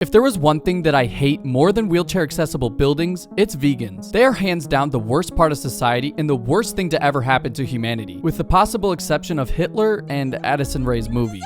If there was one thing that I hate more than wheelchair accessible buildings, it's vegans. They are hands down the worst part of society and the worst thing to ever happen to humanity, with the possible exception of Hitler and Addison Rae's movie.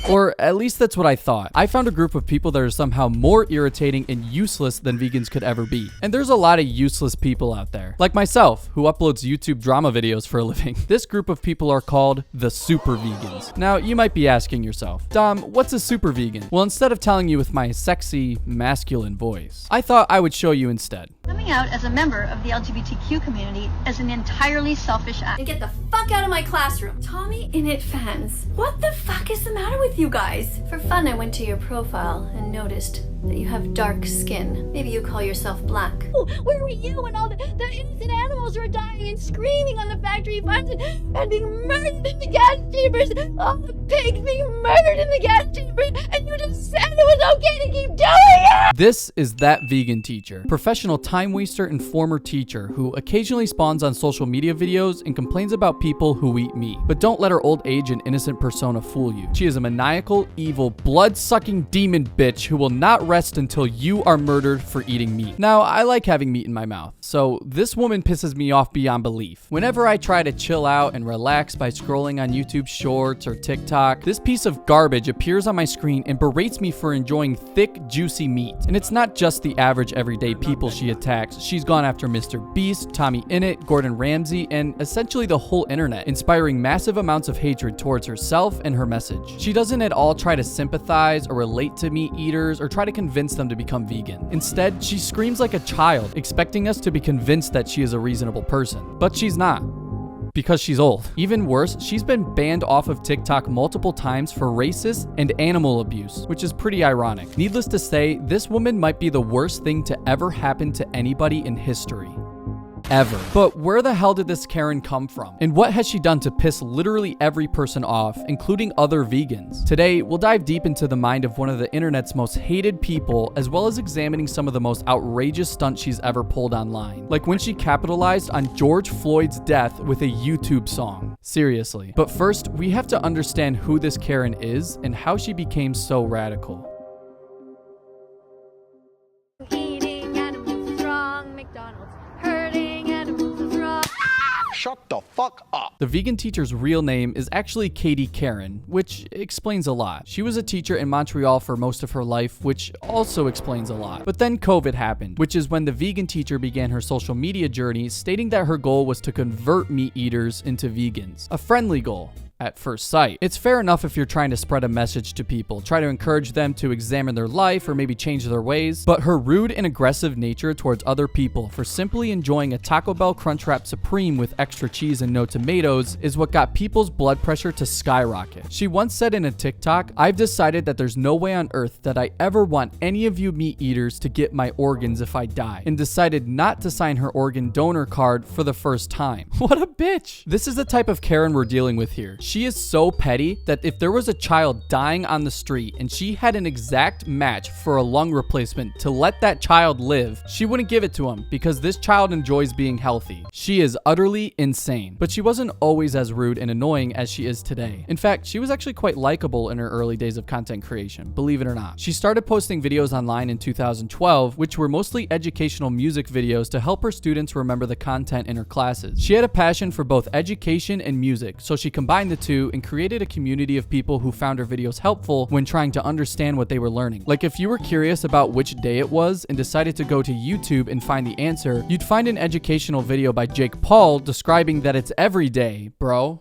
Or at least that's what I thought. I found a group of people that are somehow more irritating and useless than vegans could ever be. And there's a lot of useless people out there. Like myself, who uploads YouTube drama videos for a living. This group of people are called the super vegans. Now, you might be asking yourself, Dom, what's a super vegan? Well, instead of telling you with my sexy, masculine voice, I thought I would show you instead. Coming out as a member of the LGBTQ community as an entirely selfish act. And get the fuck out of my classroom. Tommy Innit fans, what the fuck is the matter with you guys? For fun, I went to your profile and noticed that you have dark skin. Maybe you call yourself black. Oh, where were you when all the innocent animals were dying and screaming on the factory farms and being murdered in the gas chambers? All the pigs being murdered in the gas chambers, and you just said it was okay to keep doing it! This is That Vegan Teacher, professional time waster and former teacher who occasionally spawns on social media videos and complains about people who eat meat. But don't let her old age and innocent persona fool you. She is a maniacal, evil, blood-sucking demon bitch who will not rest until you are murdered for eating meat. Now, I like having meat in my mouth, so this woman pisses me off beyond belief. Whenever I try to chill out and relax by scrolling on YouTube Shorts or TikTok, this piece of garbage appears on my screen and berates me for enjoying thick, juicy meat. And it's not just the average everyday people she attacks. She's gone after Mr. Beast, Tommy Innit, Gordon Ramsay, and essentially the whole internet, inspiring massive amounts of hatred towards herself and her message. She doesn't at all try to sympathize or relate to meat eaters or try to convince them to become vegan. Instead, she screams like a child, expecting us to be convinced that she is a reasonable person. But she's not. Because she's old. Even worse, she's been banned off of TikTok multiple times for racist and animal abuse, which is pretty ironic. Needless to say, this woman might be the worst thing to ever happen to anybody in history. Ever. But where the hell did this Karen come from? And what has she done to piss literally every person off, including other vegans? Today, we'll dive deep into the mind of one of the internet's most hated people, as well as examining some of the most outrageous stunts she's ever pulled online. Like when she capitalized on George Floyd's death with a YouTube song. Seriously. But first, we have to understand who this Karen is and how she became so radical. Eating animals is wrong, McDonald's. Hurting animals is wrong. Shut the fuck up. The vegan teacher's real name is actually Katie Karen, which explains a lot. She was a teacher in Montreal for most of her life, which also explains a lot. But then COVID happened, which is when the vegan teacher began her social media journey, stating that her goal was to convert meat eaters into vegans. A friendly goal. At first sight. It's fair enough if you're trying to spread a message to people, try to encourage them to examine their life or maybe change their ways, but her rude and aggressive nature towards other people for simply enjoying a Taco Bell Crunchwrap Supreme with extra cheese and no tomatoes is what got people's blood pressure to skyrocket. She once said in a TikTok, "I've decided that there's no way on earth that I ever want any of you meat eaters to get my organs if I die," and decided not to sign her organ donor card for the first time. What a bitch! This is the type of Karen we're dealing with here. She is so petty that if there was a child dying on the street and she had an exact match for a lung replacement to let that child live, she wouldn't give it to him because this child enjoys being healthy. She is utterly insane. But she wasn't always as rude and annoying as she is today. In fact, she was actually quite likable in her early days of content creation, believe it or not. She started posting videos online in 2012, which were mostly educational music videos to help her students remember the content in her classes. She had a passion for both education and music, so she combined the two and created a community of people who found her videos helpful when trying to understand what they were learning. Like if you were curious about which day it was and decided to go to YouTube and find the answer, you'd find an educational video by Jake Paul describing that it's every day, bro.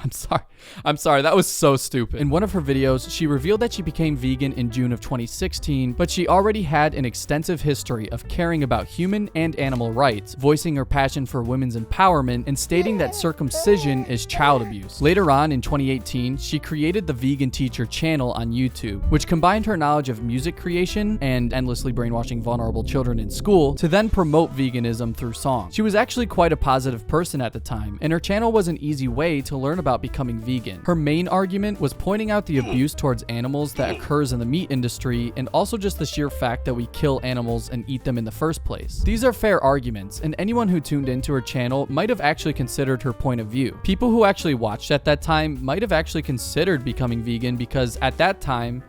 I'm sorry, that was so stupid. In one of her videos, she revealed that she became vegan in June of 2016, but she already had an extensive history of caring about human and animal rights, voicing her passion for women's empowerment, and stating that circumcision is child abuse. Later on in 2018, she created the Vegan Teacher channel on YouTube, which combined her knowledge of music creation and endlessly brainwashing vulnerable children in school to then promote veganism through song. She was actually quite a positive person at the time, and her channel was an easy way to learn about becoming vegan. Her main argument was pointing out the abuse towards animals that occurs in the meat industry and also just the sheer fact that we kill animals and eat them in the first place. These are fair arguments, and anyone who tuned into her channel might have actually considered her point of view. People who actually watched at that time might have actually considered becoming vegan because at that time,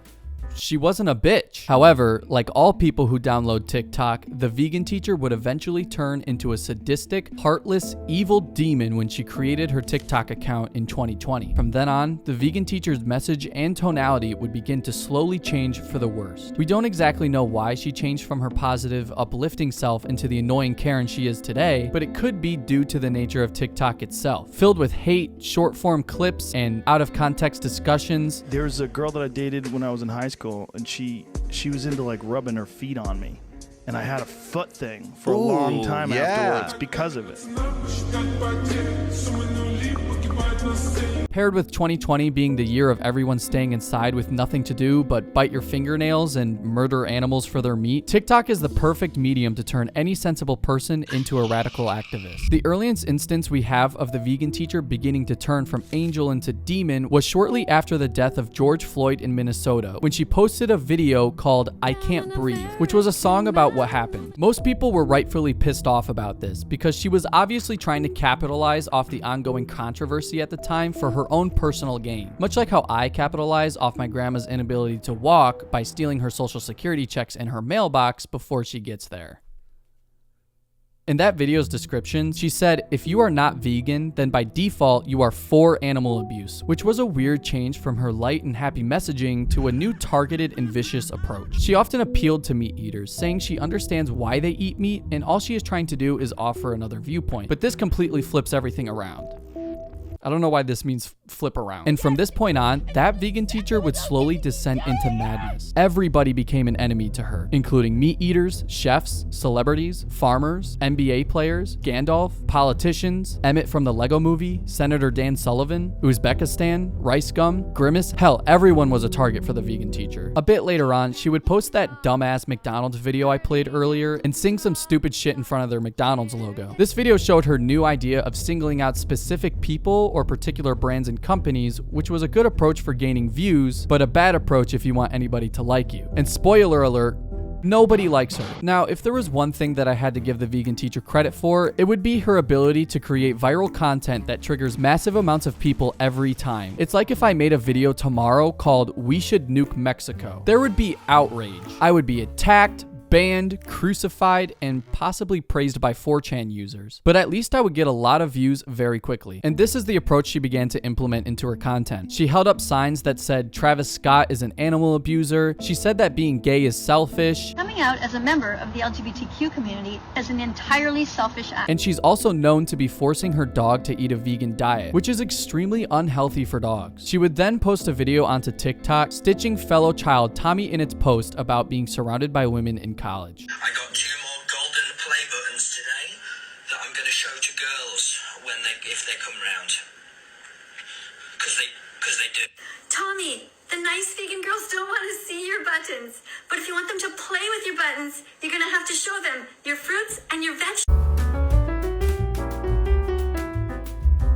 She wasn't a bitch. However, like all people who download TikTok, the vegan teacher would eventually turn into a sadistic, heartless, evil demon when she created her TikTok account in 2020. From then on, the vegan teacher's message and tonality would begin to slowly change for the worst. We don't exactly know why she changed from her positive, uplifting self into the annoying Karen she is today, but it could be due to the nature of TikTok itself, filled with hate, short-form clips, and out-of-context discussions. There's a girl that I dated when I was in high school, and she was into like rubbing her feet on me, and I had a foot thing for a long time afterwards because of it. Paired with 2020 being the year of everyone staying inside with nothing to do but bite your fingernails and murder animals for their meat, TikTok is the perfect medium to turn any sensible person into a radical activist. The earliest instance we have of the vegan teacher beginning to turn from angel into demon was shortly after the death of George Floyd in Minnesota, when she posted a video called "I Can't Breathe," which was a song about what happened. Most people were rightfully pissed off about this because she was obviously trying to capitalize off the ongoing controversy at the time for her own personal gain. Much like how I capitalize off my grandma's inability to walk by stealing her social security checks in her mailbox before she gets there. In that video's description, she said, "If you are not vegan, then by default, you are for animal abuse," which was a weird change from her light and happy messaging to a new targeted and vicious approach. She often appealed to meat eaters, saying she understands why they eat meat, and all she is trying to do is offer another viewpoint. But this completely flips everything around. I don't know why this means flip around. And from this point on, that vegan teacher would slowly descend into madness. Everybody became an enemy to her, including meat eaters, chefs, celebrities, farmers, NBA players, Gandalf, politicians, Emmett from the Lego Movie, Senator Dan Sullivan, Uzbekistan, Rice Gum, Grimace. Hell, everyone was a target for the vegan teacher. A bit later on, she would post that dumbass McDonald's video I played earlier and sing some stupid shit in front of their McDonald's logo. This video showed her new idea of singling out specific people or particular brands and companies, which was a good approach for gaining views, but a bad approach if you want anybody to like you. And spoiler alert, nobody likes her. Now, if there was one thing that I had to give the vegan teacher credit for, it would be her ability to create viral content that triggers massive amounts of people every time. It's like if I made a video tomorrow called "We Should Nuke Mexico." There would be outrage. I would be attacked, banned, crucified, and possibly praised by 4chan users. But at least I would get a lot of views very quickly. And this is the approach she began to implement into her content. She held up signs that said Travis Scott is an animal abuser. She said that being gay is selfish. Coming out as a member of the LGBTQ community is an entirely selfish act. And she's also known to be forcing her dog to eat a vegan diet, which is extremely unhealthy for dogs. She would then post a video onto TikTok, stitching fellow child Tommy in its post about being surrounded by women in college. I got 2 more golden play buttons today that I'm going to show to girls if they come round. Because they do. Tommy, the nice vegan girls don't want to see your buttons. But if you want them to play with your buttons, you're going to have to show them your fruits and your vegetables.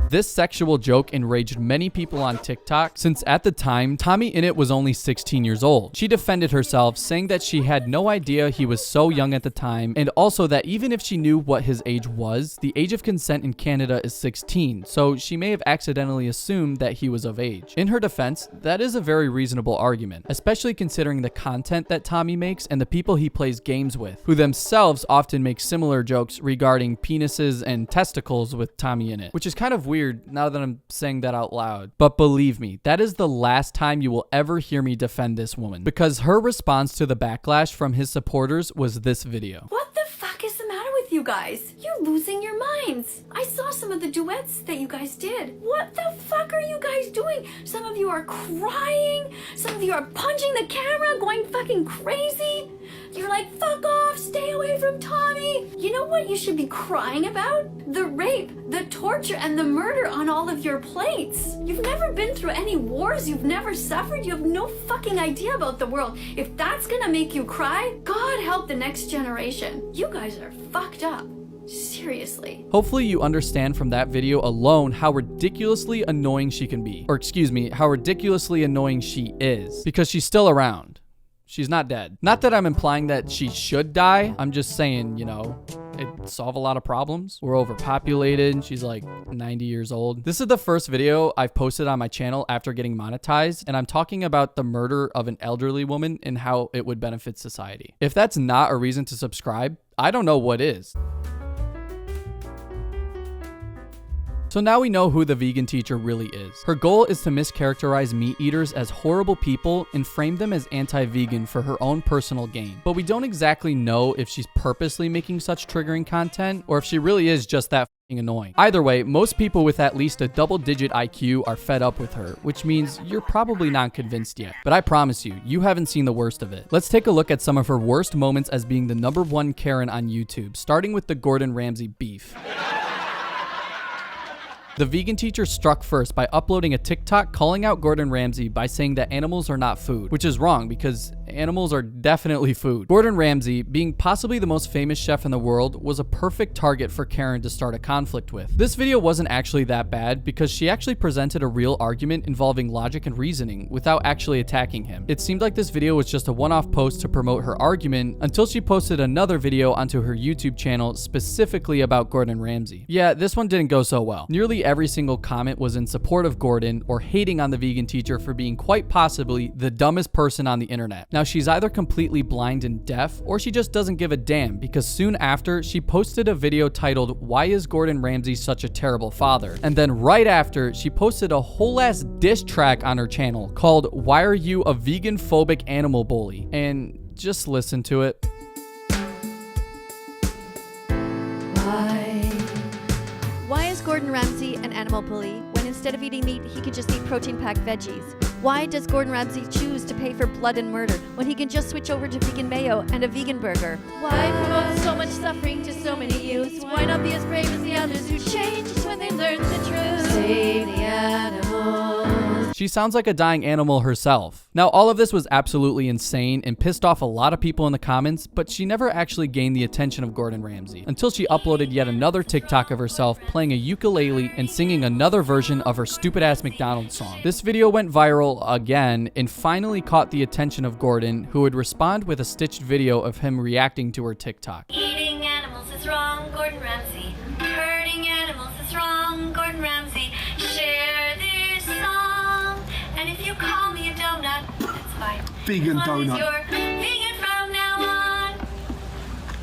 This sexual joke enraged many people on TikTok, since at the time, Tommy Innit was only 16 years old. She defended herself, saying that she had no idea he was so young at the time, and also that even if she knew what his age was, the age of consent in Canada is 16, so she may have accidentally assumed that he was of age. In her defense, that is a very reasonable argument, especially considering the content that Tommy makes and the people he plays games with, who themselves often make similar jokes regarding penises and testicles with Tommy Innit, which is kind of weird now that I'm saying that out loud. But believe me, that is the last time you will ever hear me defend this woman, because her response to the backlash from his supporters was this video. What the fuck is the matter with you guys? You're losing your minds. I saw some of the duets that you guys did. What the fuck are you guys doing? Some of you are crying. Some of you are punching the camera, going fucking crazy. You're like, fuck off, stay away from Tommy. You know what you should be crying about? The rape, the torture, and the murder on all of your plates. You've never been through any wars. You've never suffered. You have no fucking idea about the world. If that's gonna make you cry, God help the next generation. You guys are fucked up. Seriously. Hopefully you understand from that video alone how ridiculously annoying she can be. Or excuse me, how ridiculously annoying she is. Because she's still around. She's not dead. Not that I'm implying that she should die. I'm just saying, you know, it'd solve a lot of problems. We're overpopulated. She's like 90 years old. This is the first video I've posted on my channel after getting monetized, and I'm talking about the murder of an elderly woman and how it would benefit society. If that's not a reason to subscribe, I don't know what is. So now we know who the vegan teacher really is. Her goal is to mischaracterize meat eaters as horrible people and frame them as anti-vegan for her own personal gain. But we don't exactly know if she's purposely making such triggering content or if she really is just that f***ing annoying. Either way, most people with at least a double-digit IQ are fed up with her, which means you're probably not convinced yet. But I promise you, you haven't seen the worst of it. Let's take a look at some of her worst moments as being the #1 Karen on YouTube, starting with the Gordon Ramsay beef. The vegan teacher struck first by uploading a TikTok calling out Gordon Ramsay by saying that animals are not food, which is wrong because animals are definitely food. Gordon Ramsay, being possibly the most famous chef in the world, was a perfect target for Karen to start a conflict with. This video wasn't actually that bad because she actually presented a real argument involving logic and reasoning without actually attacking him. It seemed like this video was just a one-off post to promote her argument until she posted another video onto her YouTube channel specifically about Gordon Ramsay. Yeah, this one didn't go so well. Nearly every single comment was in support of Gordon or hating on the vegan teacher for being quite possibly the dumbest person on the internet. Now, she's either completely blind and deaf or she just doesn't give a damn, because soon after she posted a video titled "Why is Gordon Ramsay such a terrible father?" And then right after she posted a whole ass diss track on her channel called "Why are you a vegan phobic animal bully?" And just listen to it. Why is Gordon Ramsay an animal bully when instead of eating meat, he could just eat protein-packed veggies? Why does Gordon Ramsay choose to pay for blood and murder when he can just switch over to vegan mayo and a vegan burger? Why promote so much suffering to so many youths? Why not be as brave as the others who changed when they learned the truth? Save the animals. She sounds like a dying animal herself. Now, all of this was absolutely insane and pissed off a lot of people in the comments, but she never actually gained the attention of Gordon Ramsay until she uploaded yet another TikTok of herself playing a ukulele and singing another version of her stupid-ass McDonald's song. This video went viral again and finally caught the attention of Gordon, who would respond with a stitched video of him reacting to her TikTok. Eating animals is wrong, Gordon Ramsay. Hurting animals is wrong, Gordon Ramsay. Share this song, and if you call me a donut, that's fine. Vegan As long as donut. you're vegan from now on.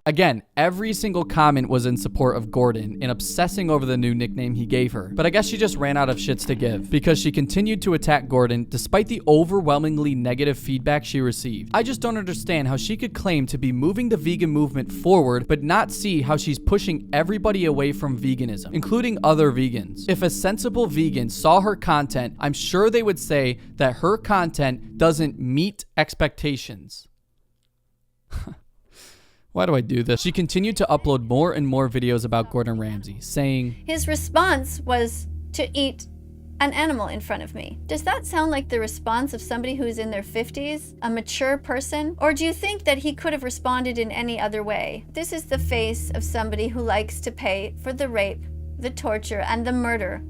Again, every single comment was in support of Gordon and obsessing over the new nickname he gave her. But I guess she just ran out of shits to give because she continued to attack Gordon despite the overwhelmingly negative feedback she received. I just don't understand how she could claim to be moving the vegan movement forward but not see how she's pushing everybody away from veganism, including other vegans. If a sensible vegan saw her content, I'm sure they would say that her content doesn't meet expectations. Why do I do this? She continued to upload more and more videos about Gordon Ramsay, saying, His response was to eat an animal in front of me. Does that sound like the response of somebody who's in their 50s, a mature person? Or do you think that he could have responded in any other way? This is the face of somebody who likes to pay for the rape, the torture, and the murder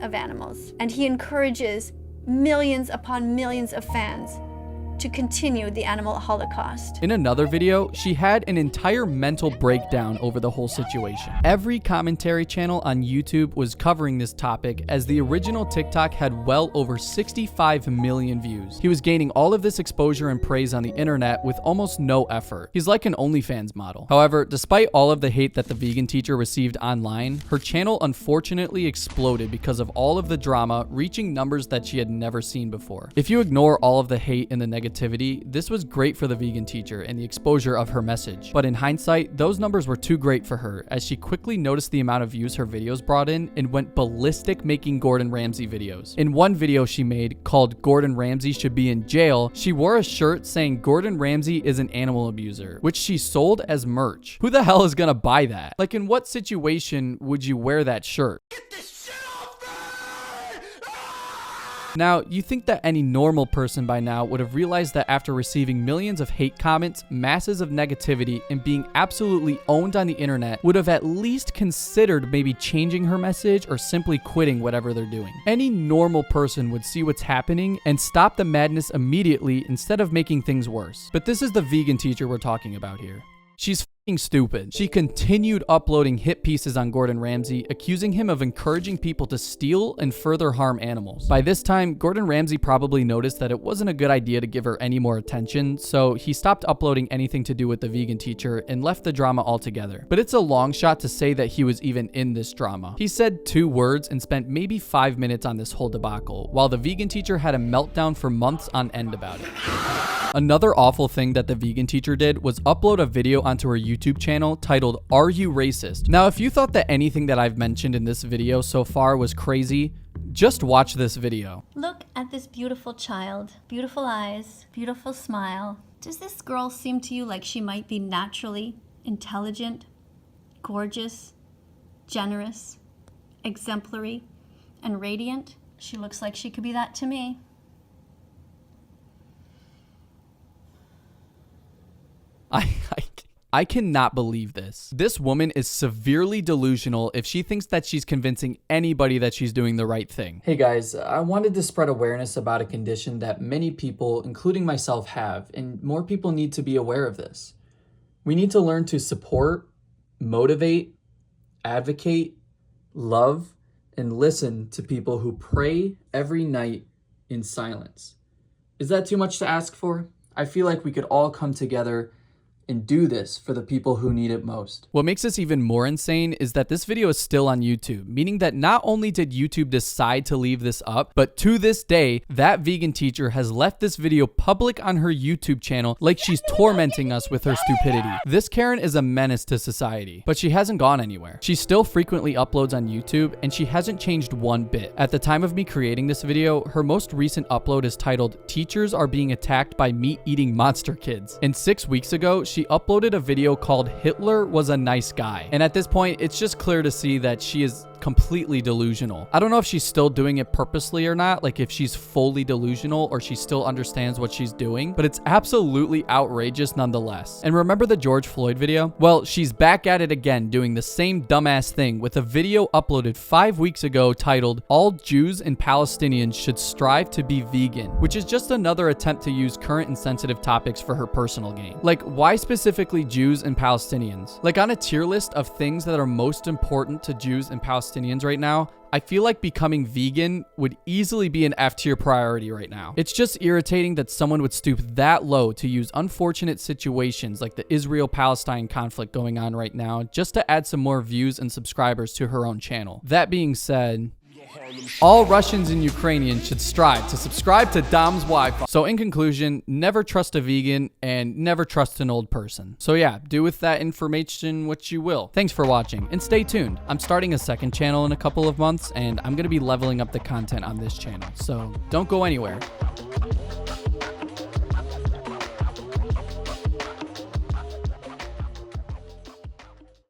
of animals. And he encourages millions upon millions of fans to continue the animal holocaust. In another video, she had an entire mental breakdown over the whole situation. Every commentary channel on YouTube was covering this topic, as the original TikTok had well over 65 million views. He was gaining all of this exposure and praise on the internet with almost no effort. He's like an OnlyFans model. However, despite all of the hate that the vegan teacher received online, her channel unfortunately exploded because of all of the drama, reaching numbers that she had never seen before. If you ignore all of the hate and the negativity, this was great for the vegan teacher and the exposure of her message. But in hindsight, those numbers were too great for her, as she quickly noticed the amount of views her videos brought in and went ballistic making Gordon Ramsay videos. In one video she made, called "Gordon Ramsay Should Be in Jail," she wore a shirt saying Gordon Ramsay is an animal abuser, which she sold as merch. Who the hell is gonna buy that? Like, in what situation would you wear that shirt? Now, you think that any normal person by now would have realized that after receiving millions of hate comments, masses of negativity, and being absolutely owned on the internet, would have at least considered maybe changing her message or simply quitting whatever they're doing. Any normal person would see what's happening and stop the madness immediately instead of making things worse. But this is the vegan teacher we're talking about here. She's stupid. She continued uploading hit pieces on Gordon Ramsay, accusing him of encouraging people to steal and further harm animals. By this time, Gordon Ramsay probably noticed that it wasn't a good idea to give her any more attention, so he stopped uploading anything to do with the vegan teacher and left the drama altogether. But it's a long shot to say that he was even in this drama. He said 2 words and spent maybe 5 minutes on this whole debacle, while the vegan teacher had a meltdown for months on end about it. Another awful thing that the vegan teacher did was upload a video onto her YouTube channel titled, "Are You Racist?" Now, if you thought that anything that I've mentioned in this video so far was crazy, just watch this video. Look at this beautiful child. Beautiful eyes, beautiful smile. Does this girl seem to you like she might be naturally intelligent, gorgeous, generous, exemplary, and radiant? She looks like she could be that to me. I cannot believe this. This woman is severely delusional if she thinks that she's convincing anybody that she's doing the right thing. Hey guys, I wanted to spread awareness about a condition that many people, including myself, have, and more people need to be aware of this. We need to learn to support, motivate, advocate, love, and listen to people who pray every night in silence. Is that too much to ask for? I feel like we could all come together and do this for the people who need it most. What makes this even more insane is that this video is still on YouTube, meaning that not only did YouTube decide to leave this up, but to this day, That Vegan Teacher has left this video public on her YouTube channel like she's tormenting us with her stupidity. This Karen is a menace to society, but she hasn't gone anywhere. She still frequently uploads on YouTube, and she hasn't changed one bit. At the time of me creating this video, her most recent upload is titled, "Teachers Are Being Attacked by Meat-Eating Monster Kids." And 6 weeks ago, she uploaded a video called "Hitler Was a Nice Guy." And at this point, it's just clear to see that she is completely delusional. I don't know if she's still doing it purposely or not, like if she's fully delusional or she still understands what she's doing, but it's absolutely outrageous nonetheless. And remember the George Floyd video? Well, she's back at it again doing the same dumbass thing with a video uploaded 5 weeks ago titled, "All Jews and Palestinians Should Strive to Be Vegan," which is just another attempt to use current and sensitive topics for her personal gain. Like, why specifically Jews and Palestinians? Like, on a tier list of things that are most important to Jews and Palestinians right now, I feel like becoming vegan would easily be an F-tier priority right now. It's just irritating that someone would stoop that low to use unfortunate situations like the Israel-Palestine conflict going on right now just to add some more views and subscribers to her own channel. That being said, all Russians and Ukrainians should strive to subscribe to Dom's Wi-Fi. So in conclusion, never trust a vegan and never trust an old person. So yeah, do with that information what you will. Thanks for watching and stay tuned. I'm starting a second channel in a couple of months and I'm going to be leveling up the content on this channel. So don't go anywhere.